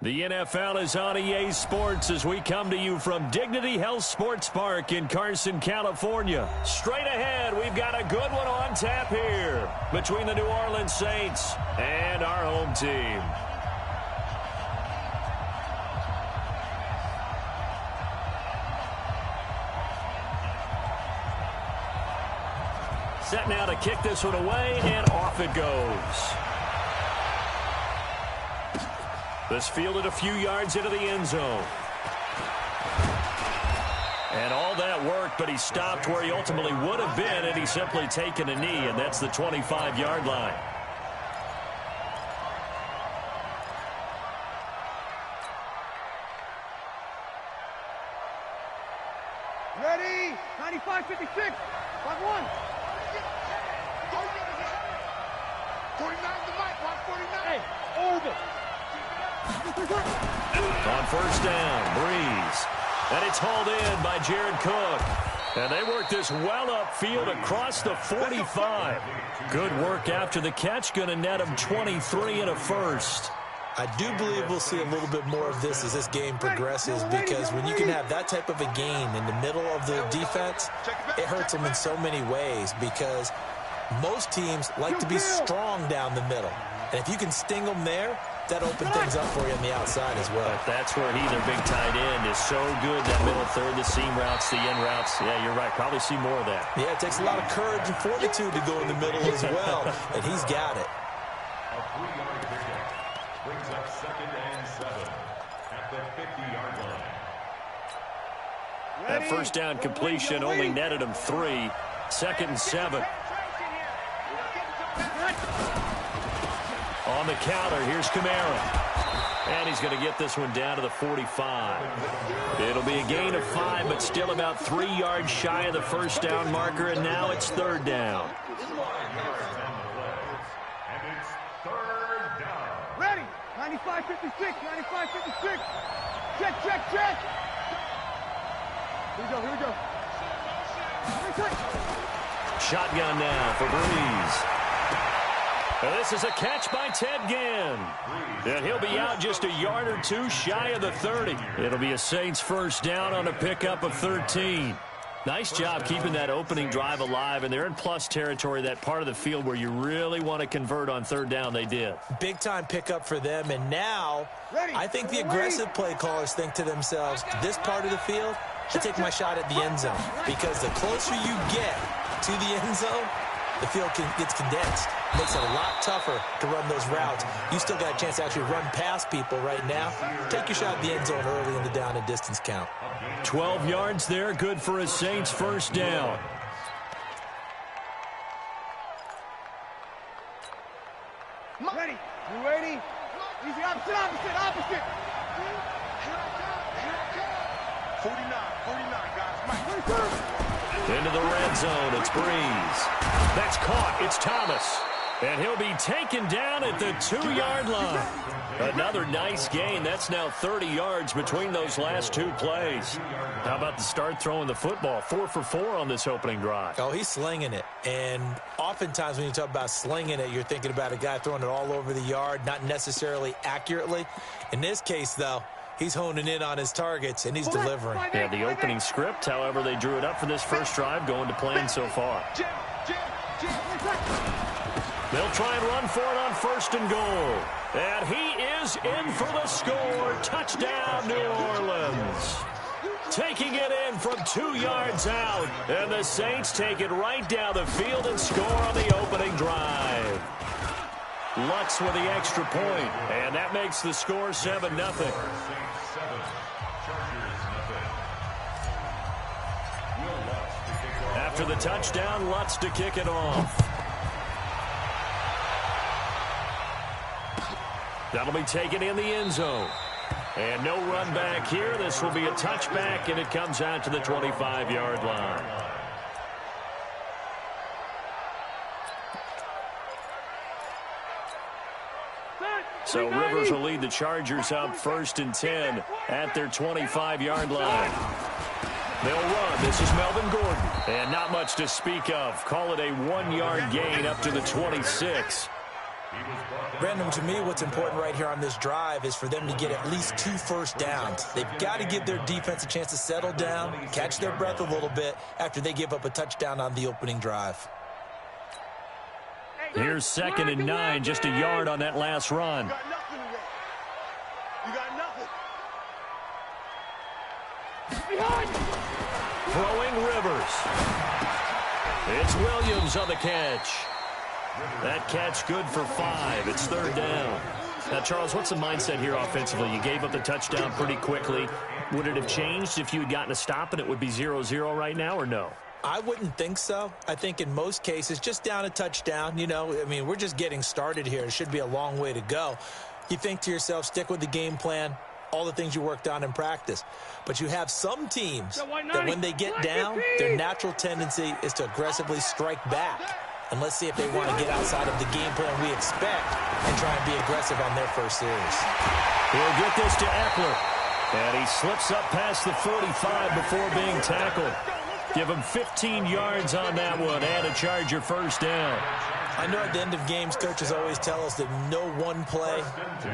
The NFL is on EA Sports as we come to you from Dignity Health Sports Park in Carson, California. Straight ahead, we've got a good one on tap here between the New Orleans Saints and our home team. Set now to kick this one away, and off it goes. This fielded a few yards into the end zone. And all that worked, but he stopped where he ultimately would have been had he simply taken a knee, and that's the 25-yard line. Ready? 95-56. 5-1. 49 the mic. 149. Hey, over. On first down, Breeze. And it's hauled in by Jared Cook. And they work this well upfield across the 45. Good work after the catch. Going to net him 23 and a first. I do believe we'll see a little bit more of this as this game progresses, because when you can have that type of a gain in the middle of the defense, it hurts them in so many ways, because most teams like to be strong down the middle. And if you can sting them there, that opens things up for you on the outside as well. But that's where he, their big tight end, is so good. That middle third, the seam routes, the end routes. Yeah, you're right. Probably see more of that. Yeah, it takes a lot of courage and fortitude to go in the middle as well. And he's got it. A 3-yard pickup brings up 2nd and 7 at the 50-yard line. That first down completion only netted him 3. 2nd and 7. On the counter, here's Kamara. And he's going to get this one down to the 45. It'll be a gain of 5, but still about 3 yards shy of the first down marker, and now it's 3rd down. And it's 3rd down. Ready? 95-56. 95-56. Check, check, check. Here we go. Shotgun now for Breeze. And this is a catch by Ted Ginn. And he'll be out just a yard or two shy of the 30. It'll be a Saints first down on a pickup of 13. Nice job keeping that opening drive alive, and they're in plus territory, that part of the field where you really want to convert on 3rd down. They did. Big-time pickup for them, and now I think the aggressive play callers think to themselves, this part of the field, I take my shot at the end zone, because the closer you get to the end zone, the field gets condensed. Makes it a lot tougher to run those routes. You still got a chance to actually run past people right now. Take your shot at the end zone early in the down and distance count. 12 yards there, good for a Saints first down. Ready? You ready? Easy, opposite. 49, guys. Mike. Into the red zone, it's Breeze. That's caught, it's Thomas. And he'll be taken down at the 2-yard line. Another nice gain. That's now 30 yards between those last 2 plays. How about the start throwing the football? 4 for 4 on this opening drive. Oh, he's slinging it. And oftentimes when you talk about slinging it, you're thinking about a guy throwing it all over the yard, not necessarily accurately. In this case, though, he's honing in on his targets, and he's delivering. Yeah, the opening script, however, they drew it up for this first drive, going to plan so far. They'll try and run for it on 1st and goal. And he is in for the score. Touchdown, New Orleans. Taking it in from 2 yards out. And the Saints take it right down the field and score on the opening drive. Lutz with the extra point, and that makes the score 7-0. After the touchdown, Lutz to kick it off. That'll be taken in the end zone. And no run back here. This will be a touchback, and it comes out to the 25-yard line. So Rivers will lead the Chargers up 1st and 10 at their 25-yard line. They'll run. This is Melvin Gordon. And not much to speak of. Call it a 1-yard gain up to the 26. Brandon, to me, what's important right here on this drive is for them to get at least 2 first downs. They've got to give their defense a chance to settle down, catch their breath a little bit after they give up a touchdown on the opening drive. Here's 2nd and 9, just a yard on that last run. You got nothing today. You got nothing. Throwing Rivers. It's Williams on the catch. That catch good for 5. It's 3rd down. Now, Charles, what's the mindset here offensively? You gave up the touchdown pretty quickly. Would it have changed if you had gotten a stop and it would be 0-0 right now, or no? I wouldn't think so. I think in most cases, just down a touchdown, you know, I mean, we're just getting started here. It should be a long way to go. You think to yourself, stick with the game plan, all the things you worked on in practice. But you have some teams that when they get down, their natural tendency is to aggressively strike back. And let's see if they want to get outside of the game plan we expect and try and be aggressive on their first series. He'll get this to Eckler. And he slips up past the 45 before being tackled. Give him 15 yards on that one and a Charger first down. I know at the end of games, coaches always tell us that no one play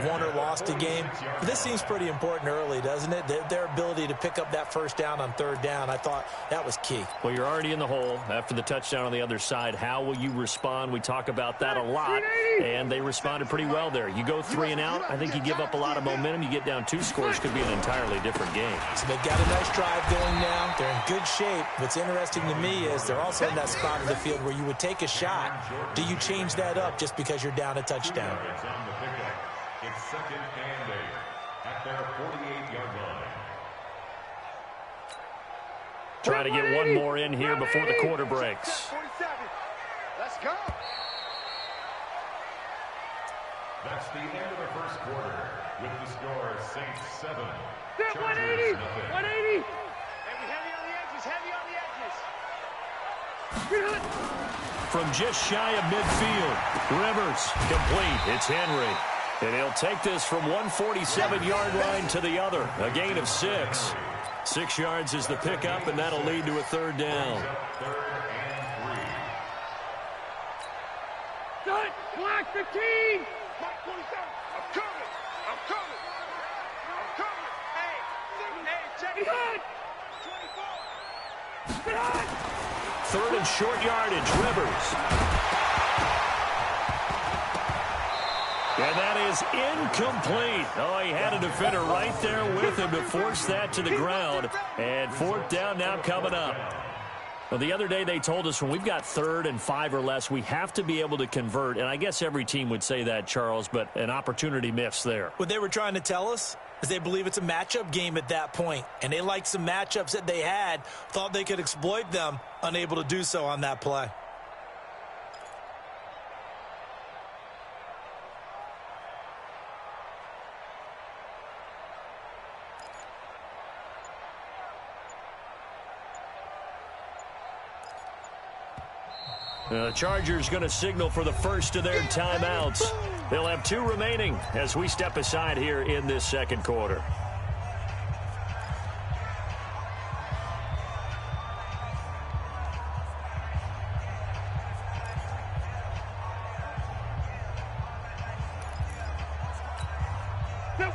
won or lost a game. But this seems pretty important early, doesn't it? Their ability to pick up that first down on 3rd down, I thought that was key. Well, you're already in the hole after the touchdown on the other side. How will you respond? We talk about that a lot, and they responded pretty well there. You go 3 and out, I think you give up a lot of momentum. You get down 2 scores, could be an entirely different game. So they've got a nice drive going now. They're in good shape. What's interesting to me is they're also in that spot of the field where you would take a shot. Do you change that up just because you're down a touchdown? It's 2nd and 8 at their 48-yard line. Try to get one more in here before the quarter breaks. 47. Let's go. That's the end of the first quarter with the score Saints 7. 180. Chargers nothing. 180. Heavy on the edges. Heavy on the edges. From just shy of midfield, Rivers complete. It's Henry. And he'll take this from 147-yard line to the other. A gain of 6. 6 yards is the pickup, and that'll lead to a 3rd down. 3rd and 3. Done. Black 15. Mike 27. I'm coming. I'm coming. I'm coming. Hey, check it out. 24. Get on. 3rd and short yardage, Rivers. And that is incomplete. Oh, he had a defender right there with him to force that to the ground. And 4th down now coming up. Well, the other day they told us when we've got 3rd and 5 or less, we have to be able to convert. And I guess every team would say that, Charles, but an opportunity missed there. What they were trying to tell us is they believe it's a matchup game at that point. And they liked some matchups that they had, thought they could exploit them, unable to do so on that play. The Chargers going to signal for the first of their timeouts. They'll have 2 remaining as we step aside here in this 2nd quarter.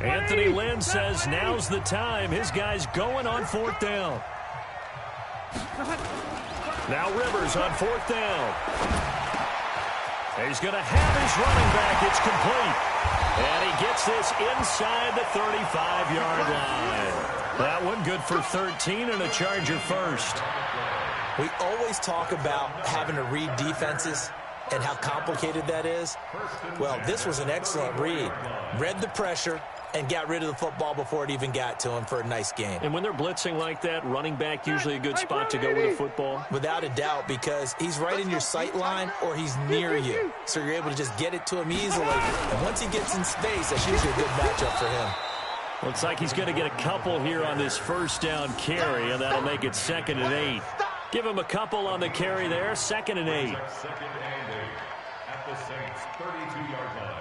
Anthony Lynn says now's the time. His guy's going on 4th down. Now Rivers on 4th down. He's going to have his running back. It's complete. And he gets this inside the 35-yard line. That one good for 13 and a Charger first. We always talk about having to read defenses and how complicated that is. Well, this was an excellent read. Read the pressure and got rid of the football before it even got to him for a nice game. And when they're blitzing like that, running back usually a good spot to go with a football? Without a doubt, because he's right in your sight line or he's near you. So you're able to just get it to him easily. And once he gets in space, that's usually a good matchup for him. Looks like he's going to get a couple here on this first down carry, and that'll make it 2nd and 8. Give him a couple on the carry there, 2nd and 8. 2nd and 8 at the Saints' 32-yard line.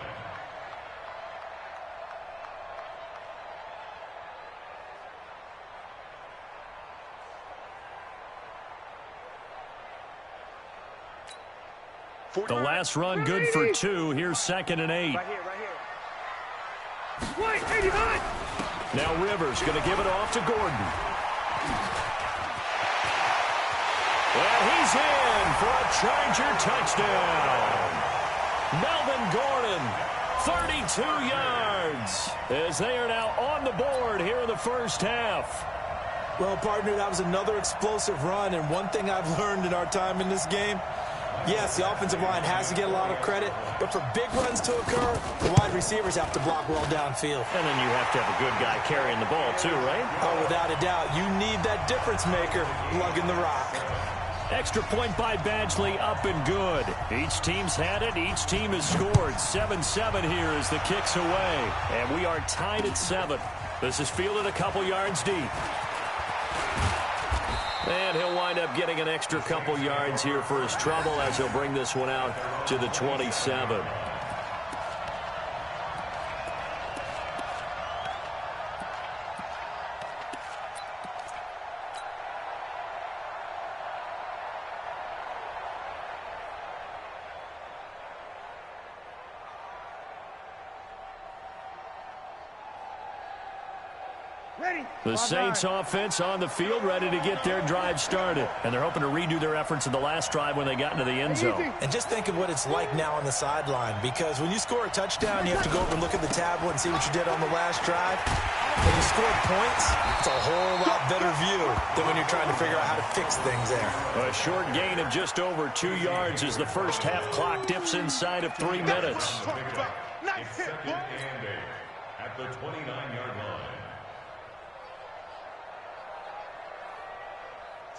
The last run good for 2. Here's 2nd and 8. Right here. Wait, 89. Now Rivers going to give it off to Gordon. And he's in for a Charger touchdown. Melvin Gordon, 32 yards, as they are now on the board here in the first half. Well, partner, that was another explosive run, and one thing I've learned in our time in this game, yes, the offensive line has to get a lot of credit, but for big runs to occur, the wide receivers have to block well downfield. And then you have to have a good guy carrying the ball too, right? Oh, without a doubt, you need that difference maker lugging the rock. Extra point by Badgley, up and good. Each team's had it. Each team has scored. 7-7 here as the kick's away. And we are tied at 7. This is fielded a couple yards deep. And he'll wind up getting an extra couple yards here for his trouble as he'll bring this one out to the 27. The Saints offense on the field, ready to get their drive started. And they're hoping to redo their efforts in the last drive when they got into the end zone. And just think of what it's like now on the sideline, because when you score a touchdown, you have to go over and look at the tablet and see what you did on the last drive. When you score points, it's a whole lot better view than when you're trying to figure out how to fix things there. A short gain of just over 2 yards as the first half clock dips inside of 3 minutes. It's 2nd and 8 at the 29-yard line.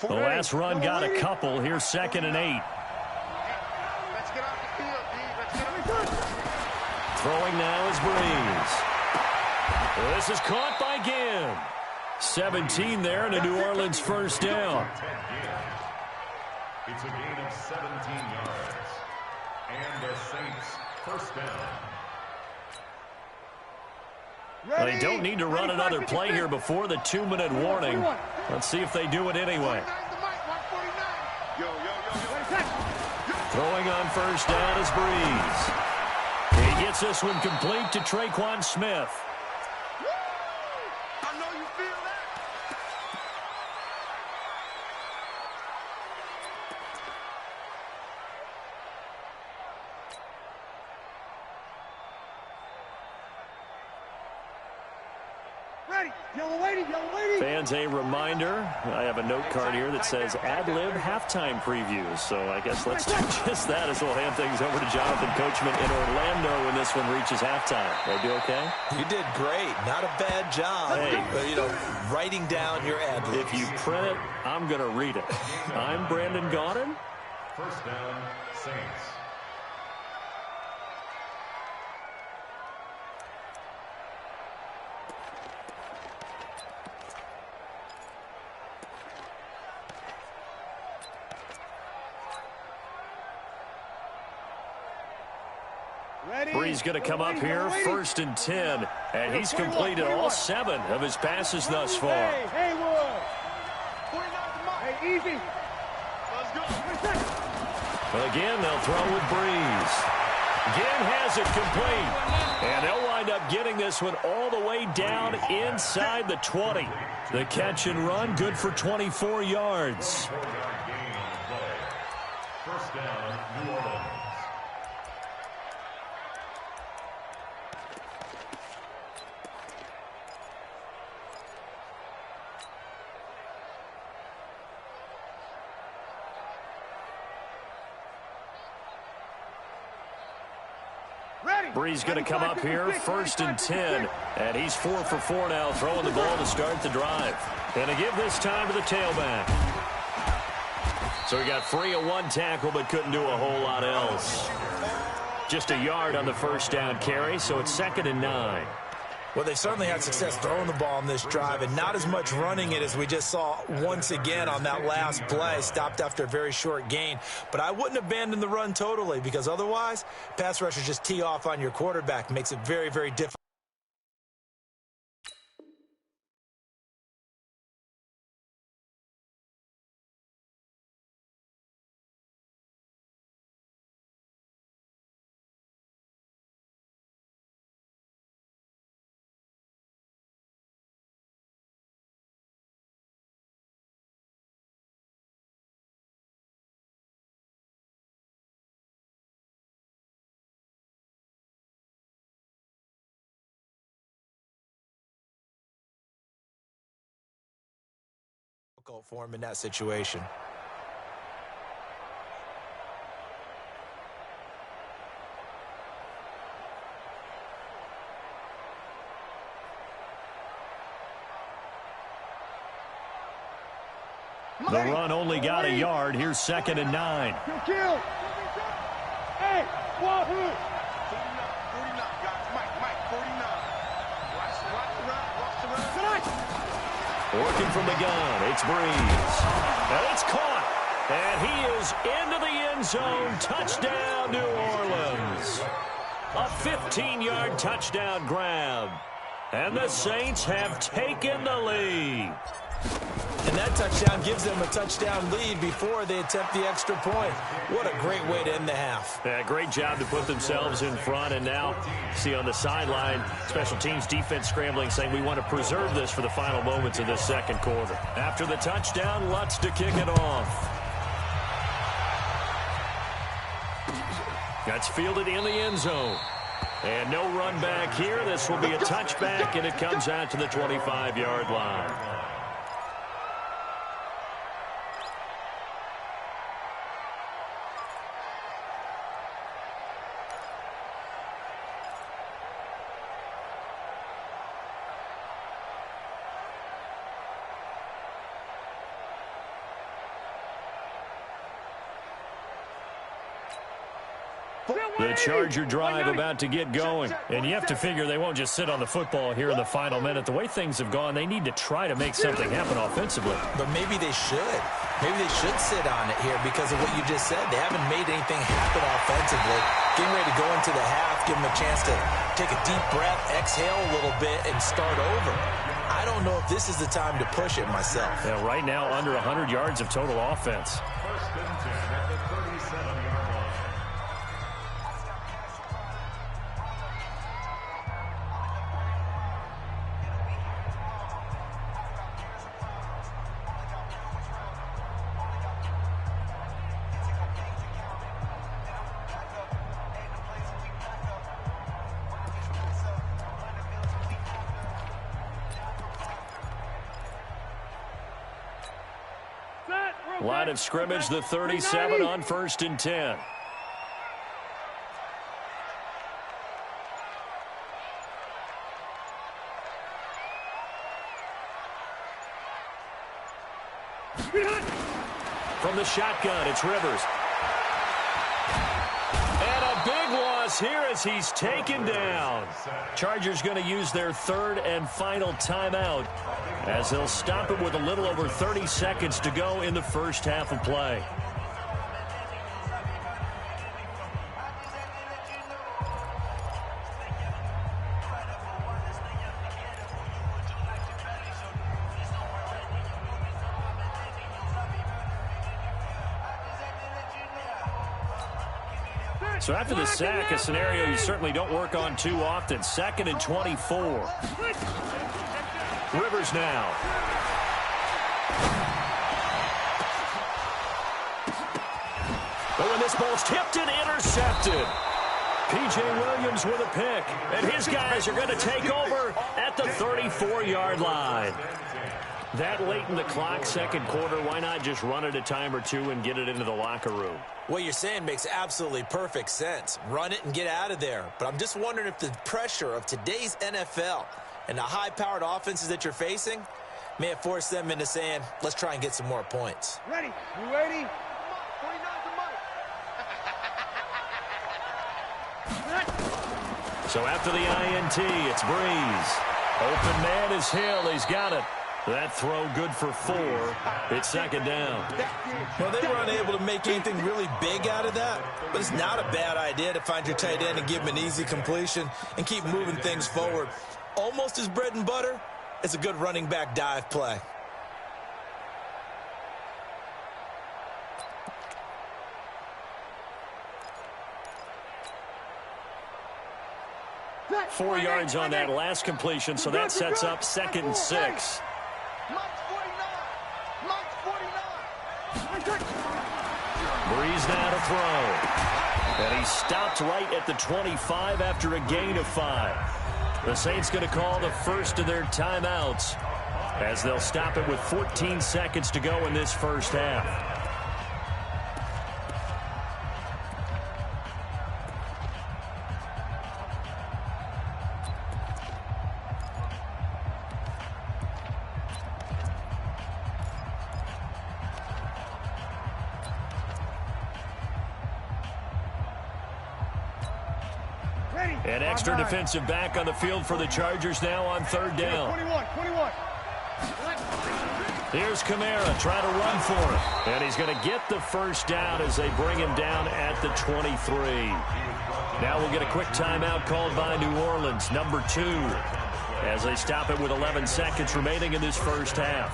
The last run got a couple. Here's 2nd and 8. Let's get off the field, D. Let's get off the field. Throwing now is Breeze. This is caught by Ginn. 17 there and a New Orleans first down. It's a gain of 17 yards. And the Saints first down. They don't need to run another play here before the 2-minute warning. Let's see if they do it anyway. Throwing on first down is Breeze. He gets this one complete to Traquan Smith. I know you feel that. Ready. Yellow lady, yellow lady. Fans, a reminder, I have a note card here that says ad-lib halftime previews. So I guess let's do just that as we'll hand things over to Jonathan Coachman in Orlando when this one reaches halftime. Did I do okay? You did great. Not a bad job. Hey. Writing down your ad-libs. If you print it, I'm going to read it. I'm Brandon Gaudin. First down, Saints. Breeze going to come up here, 1st and 10, and he's completed all 7 of his passes thus far. Hey, Haywood. Hey, easy. Let's go. But again, they'll throw with Breeze. Ginn has it complete, and they'll wind up getting this one all the way down inside the 20. The catch and run, good for 24 yards. 4-yard gain on the play. First down, New Orleans. Breeze going to come up here, 1st and 10, and he's 4 for 4 now, throwing the ball to start the drive. And to give this time to the tailback. So he got free of 1 tackle, but couldn't do a whole lot else. Just a yard on the first down carry, so it's 2nd and 9. Well, they certainly had success throwing the ball on this drive, and not as much running it as we just saw once again on that last play. Stopped after a very short gain. But I wouldn't abandon the run totally, because otherwise, pass rushers just tee off on your quarterback. Makes it very, very difficult. Difficult for him in that situation. The run only got a yard. Here's 2nd and 9. Kill. Hey, 49, guys. Mike, 49. Watch the run. Working from the gun, it's Breeze. And it's caught. And he is into the end zone. Touchdown, New Orleans. A 15-yard touchdown grab. And the Saints have taken the lead. And that touchdown gives them a touchdown lead before they attempt the extra point. What a great way to end the half. Yeah, great job to put themselves in front. And now, see on the sideline, special teams defense scrambling, saying we want to preserve this for the final moments of this second quarter. After the touchdown, Lutz to kick it off. That's fielded in the end zone. And no run back here. This will be a touchback, and it comes out to the 25-yard line. The Charger drive about to get going. And you have to figure they won't just sit on the football here in the final minute. The way things have gone, they need to try to make something happen offensively. But maybe they should. Maybe they should sit on it here because of what you just said. They haven't made anything happen offensively. Getting ready to go into the half, give them a chance to take a deep breath, exhale a little bit, and start over. I don't know if this is the time to push it myself. Yeah, right now, under 100 yards of total offense. 1st and 10 at the 37-yard line. Line of scrimmage, the 37 on 1st and 10. From the shotgun, it's Rivers. And a big loss here as he's taken down. Chargers going to use their 3rd and final timeout as they'll stop it with a little over 30 seconds to go in the first half of play. So after the sack, a scenario you certainly don't work on too often. 2nd and 24. Rivers now. But when this ball's tipped and intercepted. P.J. Williams with a pick. And his guys are going to take over at the 34-yard line. That late in the clock, second quarter, why not just run it a time or two and get it into the locker room? What you're saying makes absolutely perfect sense. Run it and get out of there. But I'm just wondering if the pressure of today's NFL and the high-powered offenses that you're facing may have forced them into saying, let's try and get some more points. Ready? You ready? So after the INT, it's Breeze. Open man is Hill. He's got it. That throw good for 4. It's 2nd down. Well, they were unable to make anything really big out of that, but it's not a bad idea to find your tight end and give him an easy completion and keep moving things forward. Almost his bread and butter. It's a good running back dive play. Four yards on that last completion, so that sets up 2nd and 6. Breeze now to throw. And he stopped right at the 25 after a gain of 5. The Saints going to call the first of their timeouts as they'll stop it with 14 seconds to go in this first half. An extra defensive back on the field for the Chargers now on third down. 21. Here's Kamara trying to run for it. And he's going to get the first down as they bring him down at the 23. Now we'll get a quick timeout called by New Orleans, number 2, as they stop it with 11 seconds remaining in this first half.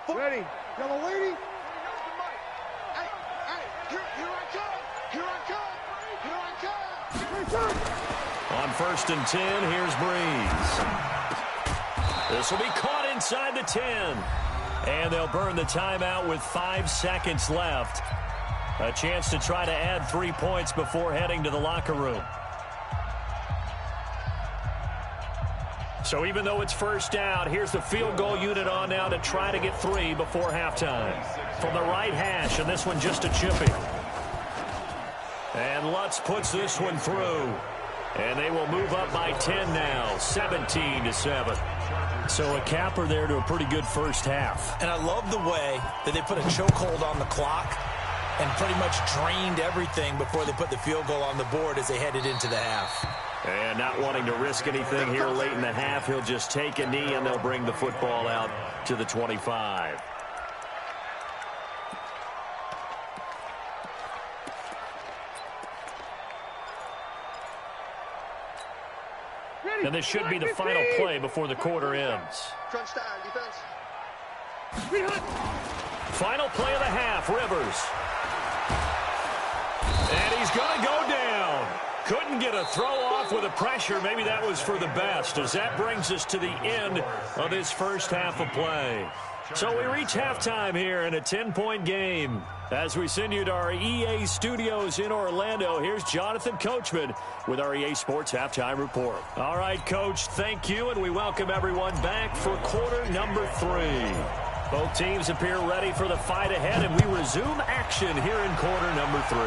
Ready. Yellow lady. Hey, here I come. On first and 10, here's Breeze. This will be caught inside the 10. And they'll burn the timeout with 5 seconds left. A chance to try to add 3 points before heading to the locker room. So even though it's first down, here's the field goal unit on now to try to get 3 before halftime. From the right hash, and this one just a chippy. And Lutz puts this one through. And they will move up by 10 now, 17-7. So a capper there to a pretty good first half. And I love the way that they put a chokehold on the clock and pretty much drained everything before they put the field goal on the board as they headed into the half. And not wanting to risk anything here late in the half, he'll just take a knee and they'll bring the football out to the 25. And this should be the final play before the quarter ends. Crunch time, defense. Final play of the half, Rivers. And he's going to go down. Couldn't get a throw off with the pressure. Maybe that was for the best, as that brings us to the end of this first half of play. So we reach halftime here in a 10-point game. As we send you to our EA studios in Orlando, here's Jonathan Coachman with our EA Sports Halftime Report. All right, Coach, thank you, and we welcome everyone back for quarter number 3. Both teams appear ready for the fight ahead, and we resume action here in quarter number 3.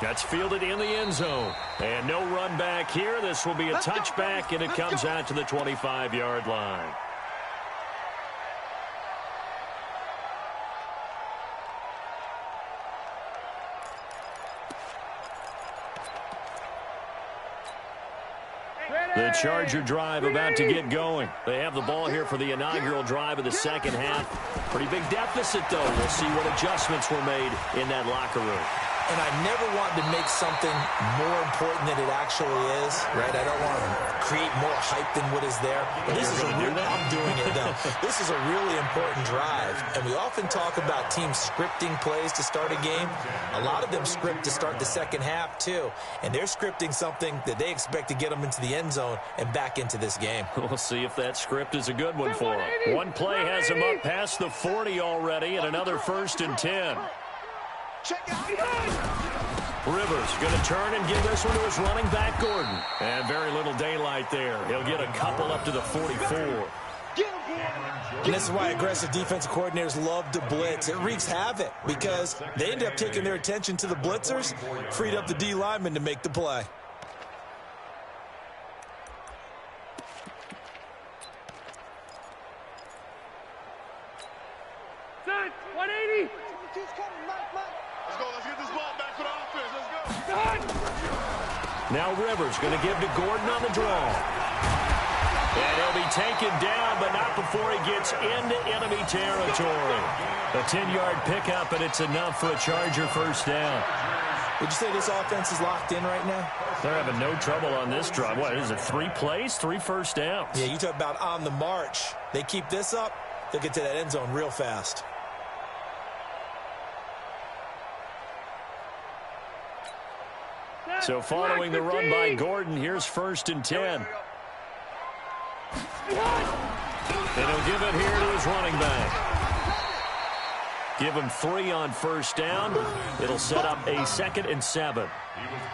That's fielded in the end zone. And no run back here. This will be a touchback, and it comes out to the 25-yard line. The Charger drive about to get going. They have the ball here for the inaugural drive of the second half. Pretty big deficit, though. We'll see what adjustments were made in that locker room. And I never want to make something more important than it actually is, right? I don't want to create more hype than what is there. But this is I'm doing it, though. This is a really important drive. And we often talk about teams scripting plays to start a game. A lot of them script to start the second half, too. And they're scripting something that they expect to get them into the end zone and back into this game. We'll see if that script is a good one for them. One play has them up past the 40 already, and another first and 10. Rivers going to turn and give this one to his running back, Gordon. And very little daylight there. He'll get a couple up to the 44. And this is why aggressive defensive coordinators love to blitz. It wreaks havoc because they end up taking their attention to the blitzers, freed up the D lineman to make the play. Set, 180. Let's get this ball back for the offense. Let's go. Now Rivers going to give to Gordon on the draw. And he'll be taken down, but not before he gets into enemy territory. A 10-yard pickup, and it's enough for a Charger first down. Would you say this offense is locked in right now? They're having no trouble on this drive. What is it, 3 plays, 3 first downs? Yeah, you talk about on the march. They keep this up, they'll get to that end zone real fast. So following the run by Gordon, here's 1st and 10. And he'll give it here to his running back. Give him 3 on 1st down. It'll set up a 2nd and 7.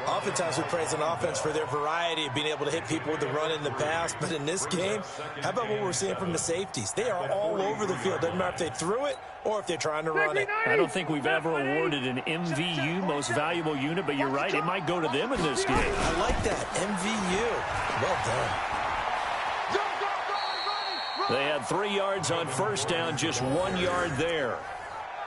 Oftentimes we praise an offense for their variety of being able to hit people with the run in the pass. But in this game, how about what we're seeing from the safeties? They are all over the field. Doesn't matter if they threw it or if they're trying to run it. I don't think we've ever awarded an MVU, most valuable unit, but you're right, it might go to them in this game. I like that, MVU. Well done. They had 3 yards on 1st down, just 1 yard there.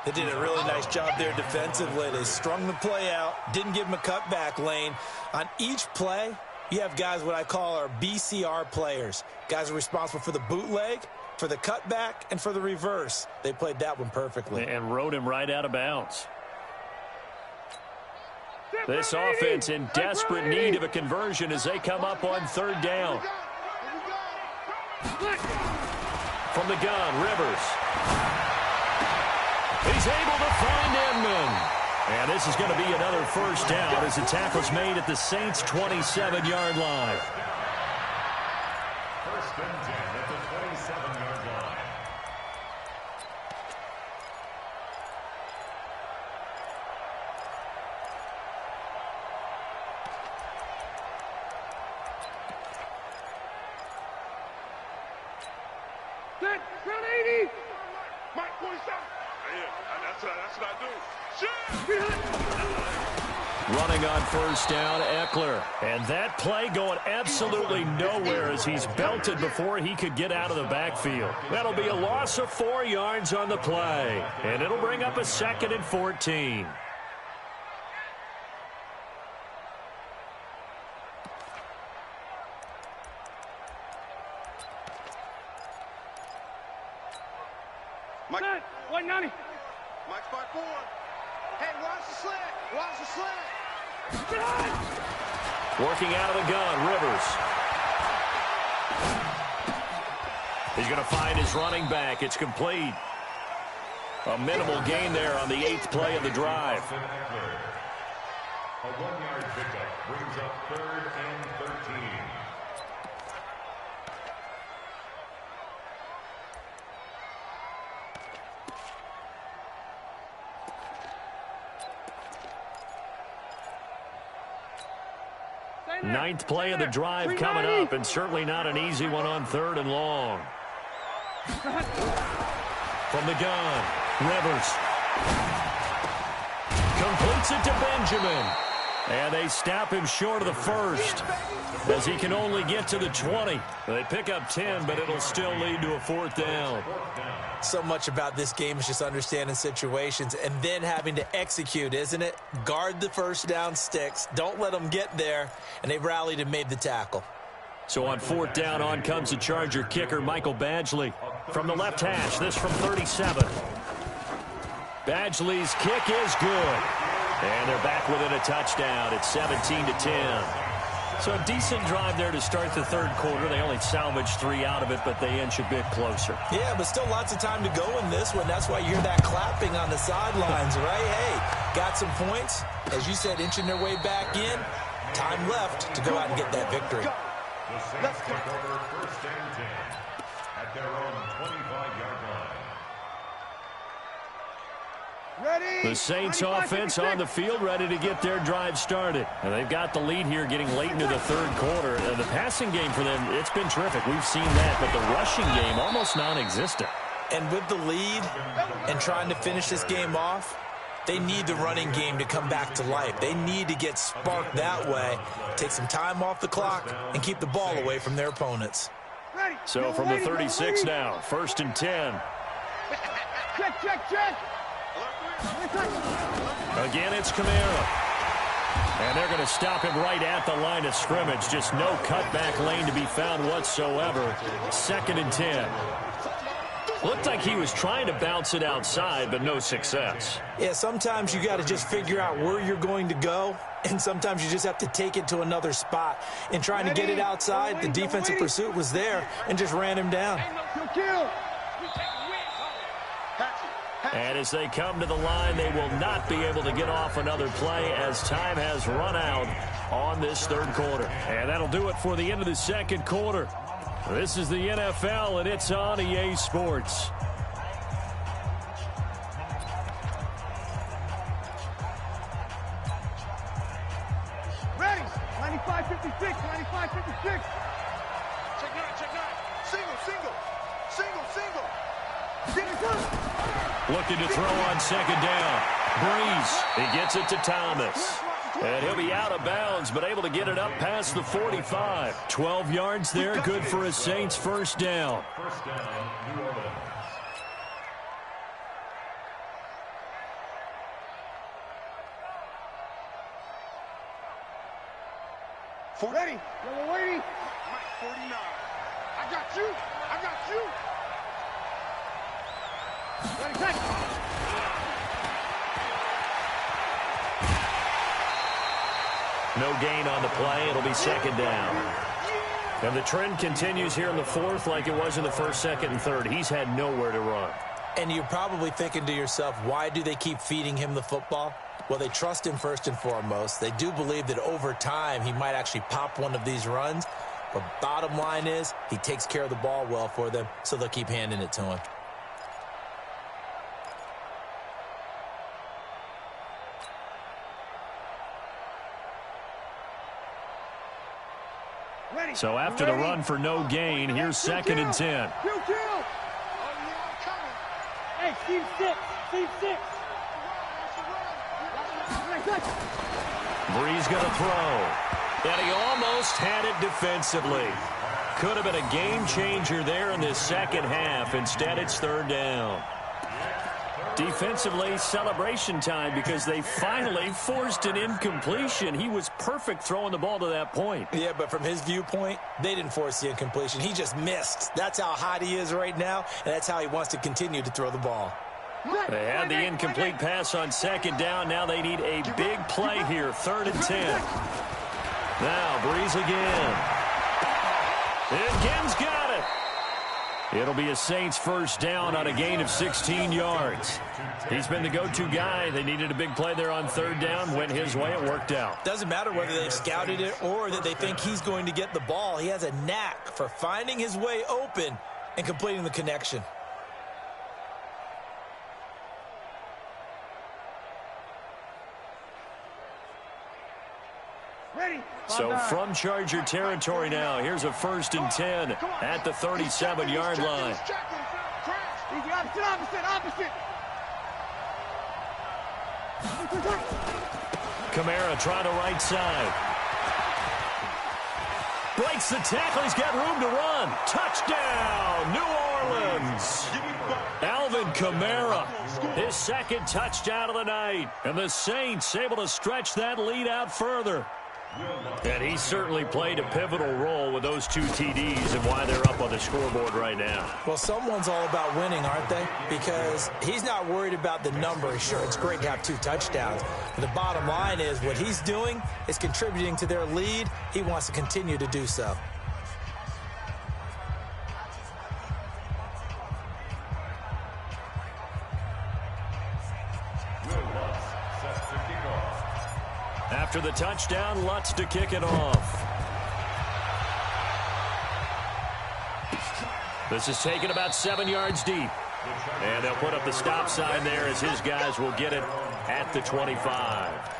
They did a really nice job there defensively. They strung the play out, didn't give them a cutback lane. On each play, you have guys what I call our BCR players. Guys are responsible for the bootleg, for the cutback, and for the reverse. They played that one perfectly. And rode him right out of bounds. This offense in desperate need of a conversion as they come up on 3rd down. From the gun, Rivers. He's able to find Inman. And this is going to be another 1st down as the tackle's made at the Saints' 27-yard line. 1st and 10 at the 27-yard line. Set, front 80. Mike 47. That's what I do. Running on 1st down, Eckler. And that play going absolutely nowhere as he's belted before he could get out of the backfield. That'll be a loss of 4 yards on the play. And it'll bring up a 2nd and 14. Mike 190. Mike 5-4. Hey, watch the slant. Watch the slant. Working out of the gun, Rivers. He's going to find his running back. It's complete. A minimal gain there on the 8th play of the drive. A 1-yard pickup brings up 3rd and 13. Ninth play of the drive coming up, and certainly not an easy one on 3rd and long. From the gun, Rivers. Completes it to Benjamin. And they stop him short of the 1st as he can only get to the 20. They pick up 10, but it'll still lead to a 4th down. So much about this game is just understanding situations and then having to execute, isn't it? Guard the 1st down sticks. Don't let them get there. And they rallied and made the tackle. So on 4th down, on comes the Charger kicker, Michael Badgley. From the left hash, this from 37. Badgley's kick is good. And they're back within a touchdown. It's 17-10. So a decent drive there to start the 3rd quarter. They only salvaged 3 out of it, but they inch a bit closer. Yeah, but still lots of time to go in this one. That's why you hear that clapping on the sidelines, right? Hey, got some points. As you said, inching their way back in. Time left to go out and get that victory. The Saints take over 1st and 10 at their own 25-yard line. Ready. The Saints offense on the field ready to get their drive started. And they've got the lead here getting late into the 3rd quarter. The passing game for them, it's been terrific. We've seen that, but the rushing game almost non-existent. And with the lead and trying to finish this game off, they need the running game to come back to life. They need to get sparked that way, take some time off the clock, and keep the ball away from their opponents. So from the 36 now, 1st and 10. Check. Again, it's Kamara. And they're going to stop him right at the line of scrimmage. Just no cutback lane to be found whatsoever. 2nd and 10. Looked like he was trying to bounce it outside, but no success. Yeah, sometimes you got to just figure out where you're going to go, and sometimes you just have to take it to another spot. In trying to get it outside, the defensive pursuit was there and just ran him down. And as they come to the line, they will not be able to get off another play as time has run out on this third quarter. And that'll do it for the end of the second quarter. This is the NFL, and it's on EA Sports. Ready. 95-56. 95-56. Check nine. Single. Get it done. Looking to throw on second down. Breeze. He gets it to Thomas. And he'll be out of bounds, but able to get it up past the 45. 12 yards there, good for a Saints first down. First down, New Orleans. Ready. Yellow lady. Mike 49. I got you. Ready, take. No gain on the play. It'll be second down. And the trend continues here in the fourth like it was in the first, second, and third. He's had nowhere to run. And you're probably thinking to yourself, why do they keep feeding him the football? Well, they trust him first and foremost. They do believe that over time he might actually pop one of these runs. But bottom line is he takes care of the ball well for them, so they'll keep handing it to him. Ready. So after the run for no gain, here's second and 10. Kill. Hey, Steve 6. Breeze going to throw. And he almost had it defensively. Could have been a game changer there in this second half. Instead, it's third down. Defensively, celebration time because they finally forced an incompletion. He was perfect throwing the ball to that point. Yeah, but from his viewpoint, they didn't force the incompletion. He just missed. That's how hot he is right now, and that's how he wants to continue to throw the ball. They had the incomplete pass on second down. Now they need a big play here, third and 10. Now Breeze again. Again's got it. It'll be a Saints first down on a gain of 16 yards. He's been the go-to guy. They needed a big play there on third down. Went his way. It worked out. Doesn't matter whether they've scouted it or that they think he's going to get the ball. He has a knack for finding his way open and completing the connection. So from Charger territory now, here's a first and 10 at the 37-yard line. Opposite. Kamara trying to right side. Breaks the tackle. He's got room to run. Touchdown, New Orleans. Alvin Kamara, his second touchdown of the night. And the Saints able to stretch that lead out further. And he certainly played a pivotal role with those two TDs and why they're up on the scoreboard right now. Well, someone's all about winning, aren't they? Because he's not worried about the number. Sure, it's great to have 2 touchdowns. But the bottom line is what he's doing is contributing to their lead. He wants to continue to do so. After the touchdown, Lutz to kick it off. This is taken about 7 yards deep. And they'll put up the stop sign there as his guys will get it at the 25.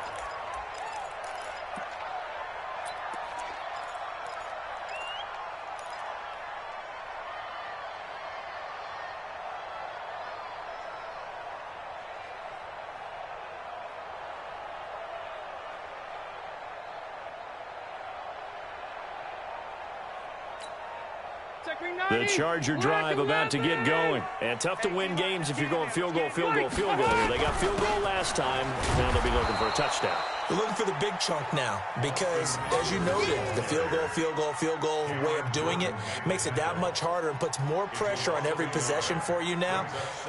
The Charger drive about to get going. And tough to win games if you're going field goal. They got field goal last time. Now they'll be looking for a touchdown. They're looking for the big chunk now because, as you noted, the field goal way of doing it makes it that much harder and puts more pressure on every possession for you now.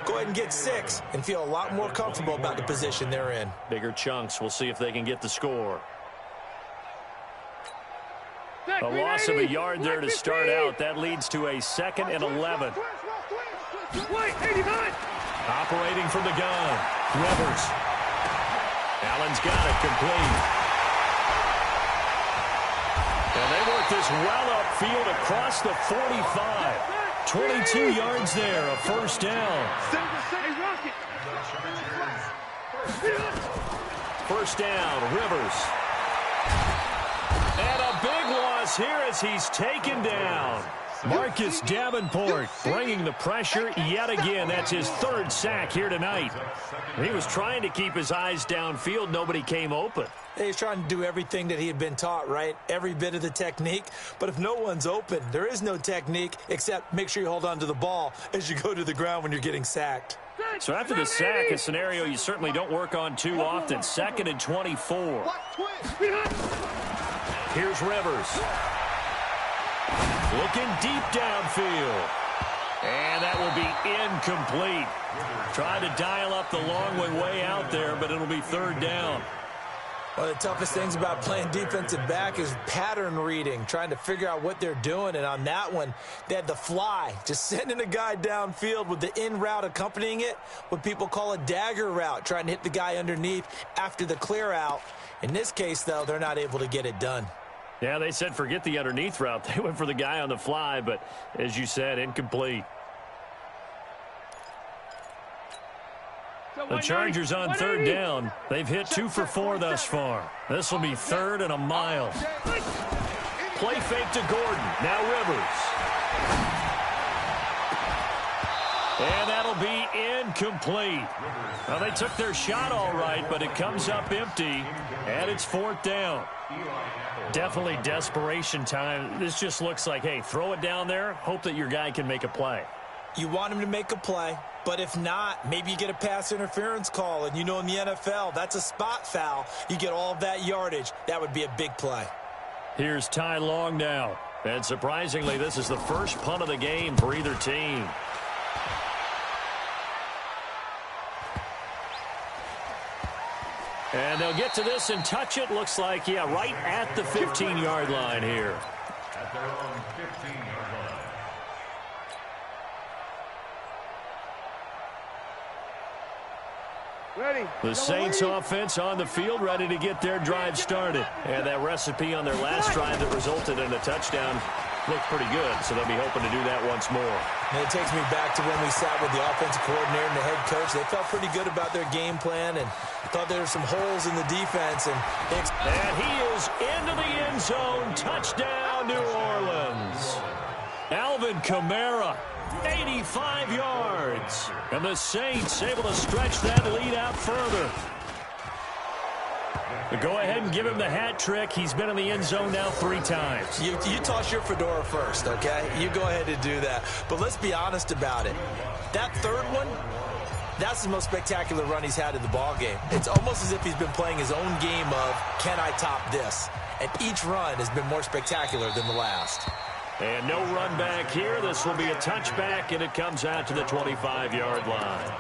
Go ahead and get 6 and feel a lot more comfortable about the position they're in. Bigger chunks. We'll see if they can get the score. A loss of a yard there to start out. That leads to a 2nd and 11. Operating from the gun. Rivers. Allen's got it complete. And they work this well upfield across the 45. 22 yards there, a first down. First down, Rivers. And a big loss here as he's taken down. Marcus Davenport bringing the pressure yet again. That's his third sack here tonight. He was trying to keep his eyes downfield. Nobody came open. He's trying to do everything that he had been taught, right? Every bit of the technique. But if no one's open, there is no technique except make sure you hold on to the ball as you go to the ground when you're getting sacked. So after the sack, a scenario you certainly don't work on too often. 2nd and 24. Here's Rivers. Looking deep downfield. And that will be incomplete. Trying to dial up the long way out there, but it'll be third down. One of the toughest things about playing defensive back is pattern reading, trying to figure out what they're doing. And on that one, they had the fly, just sending a guy downfield with the in route accompanying it, what people call a dagger route, trying to hit the guy underneath after the clear out. In this case, though, they're not able to get it done. Yeah, they said forget the underneath route. They went for the guy on the fly, but as you said, incomplete. The Chargers on third down. They've hit 2 for 4 thus far. This will be 3rd and a mile. Play fake to Gordon. Now Rivers. And that'll be incomplete. Well, they took their shot all right, but it comes up empty, and it's 4th down. Definitely desperation time. This just looks like, hey, throw it down there, hope that your guy can make a play. You want him to make a play, but if not, maybe you get a pass interference call, and you know in the NFL, that's a spot foul. You get all of that yardage. That would be a big play. Here's Ty Long now. And surprisingly, this is the first punt of the game for either team. And they'll get to this and touch it. Looks like, yeah, right at the 15-yard line here. At their own 15-yard line. Ready. The Saints offense on the field, ready to get their drive started. And that recipe on their last drive that resulted in a touchdown looked pretty good, so they'll be hoping to do that once more. And it takes me back to when we sat with the offensive coordinator and the head coach. They felt pretty good about their game plan and thought there were some holes in the defense. And he is into the end zone. Touchdown, New Orleans. Alvin Kamara, 85 yards. And the Saints able to stretch that lead out further. But go ahead and give him the hat trick. He's been in the end zone now 3 times. You toss your fedora first, okay? You go ahead and do that. But let's be honest about it. That third one, that's the most spectacular run he's had in the ballgame. It's almost as if he's been playing his own game of, can I top this? And each run has been more spectacular than the last. And no run back here. This will be a touchback, and it comes out to the 25-yard line.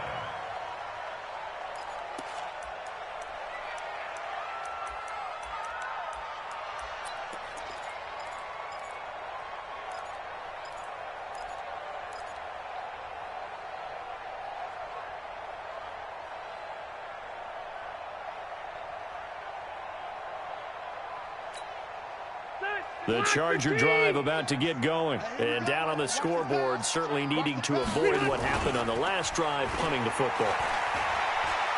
The Charger drive about to get going. And down on the scoreboard, certainly needing to avoid what happened on the last drive, punting the football.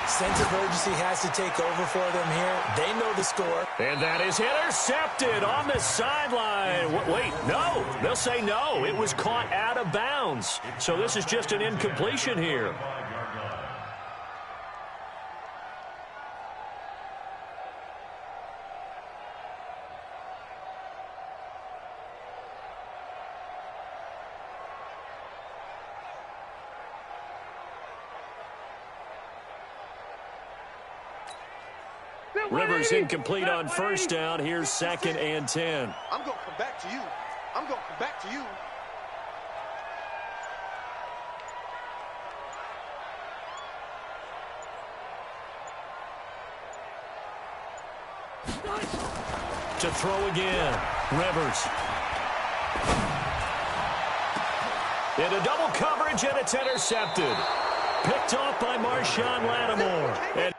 Sense of urgency has to take over for them here. They know the score. And that is intercepted on the sideline. Wait, no. They'll say no. It was caught out of bounds. So this is just an incompletion here. Rivers incomplete on first down. Here's 2nd and 10. I'm going to come back to you. I'm going to come back to you. To throw again. Rivers. Into double coverage, and it's intercepted. Picked off by Marshawn Lattimore. And